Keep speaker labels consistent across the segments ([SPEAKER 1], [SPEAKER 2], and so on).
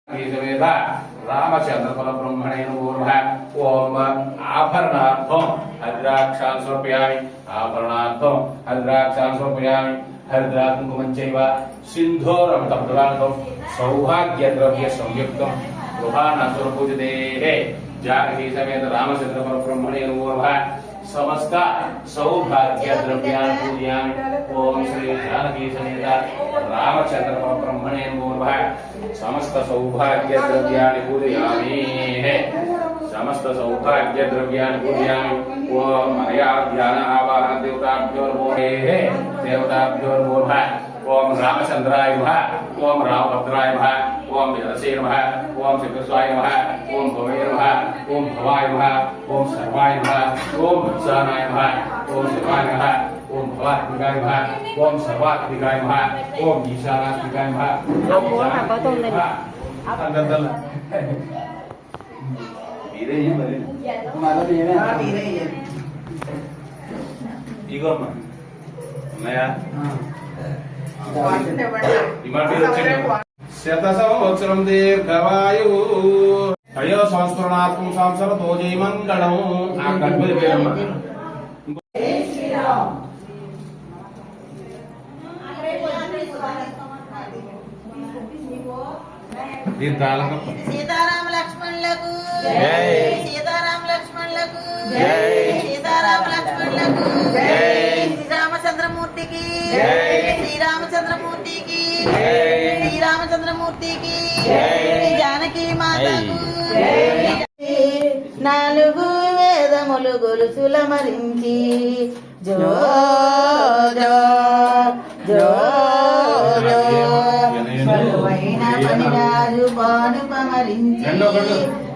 [SPEAKER 1] रामचंद्र ब्रह्मणे ओम आभरणार्थम हरिद्राक्षान् समर्पयामि आभरणार्थम हरिद्राक्षान् समर्पयामि हरिद्रा कुंकुमं चैव सिन्धूरं तप्तवार्थं सौभाग्यद्रव्य संयुक्तं गृहाणां पूजते जानकी समेत रामचंद्र ब्रह्मणे समस्त सौभाग्य द्रव्यान् पूजयामि ओम श्री जानकी समेत रामचंद्र ब्रह्मणे समस्त सौभाग्य द्रव्याणि पूजयामि समस्त सौभाग्य द्रव्याणि पूजयामि ओम मया ध्यान आवाहन देवताभ्यो नमः ओम रामचंद्राय नमः ओम रामभद्राय नमः ओम यदसे नमः ओम श्रीकृष्णाय नमः ओम भवाय नमः ओम भवाय नमः ओम सर्वाय नमः ओम ईशानाय नमः ओम शिवाय नमः ओम भवात्मिकाय नमः ओम सर्वात्मिकाय नमः ओम ईशानात्मिकाय नमः ओम ईशानात्मिकाय नमः धीरे ही बने हमारा धीरे धीरे ही इगो नया शतसंवत्सरं दीर्घवायु अयो संस्मरणात्मक संसरतो जयमंगलम आ गणपति पेरम्मा जय श्री राम
[SPEAKER 2] सीताराम लक्ष्मण लघु जय सीताराम लक्ष्मण लघु जय सीताराम लक्ष्मण लघु जय श्री रामचंद्र मूर्ति की जय श्री रामचंद्र मूर्ति की जय श्री रामचंद्र मूर्ति की जय जानकी माता నాలుగు వేదములు గొలుసుల మరించి జో జో జో జోవైన పనిరాజు పానుపమరించి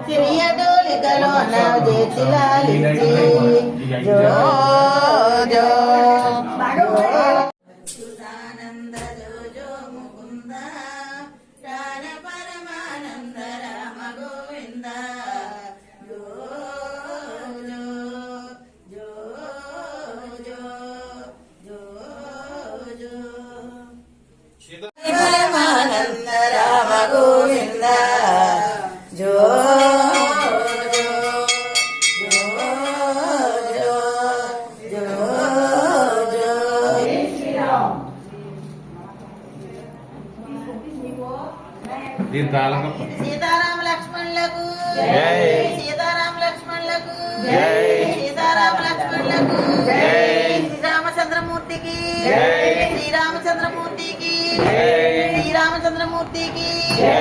[SPEAKER 2] సిరియడోలికలో నవజేతిలాలించి జో జో సుధానంద జో జో ముకుంద ప్రాణ పరమానంద రామ గోవింద పరమానంద రామ గోవింద జో सीताराम लक्ष्मण लघु जय सीताराम लक्ष्मण लघु जय सीताराम लक्ष्मण लघु जय श्री रामचंद्र मूर्ति की जय श्री रामचंद्र मूर्ति की जय श्री रामचंद्र मूर्ति की जय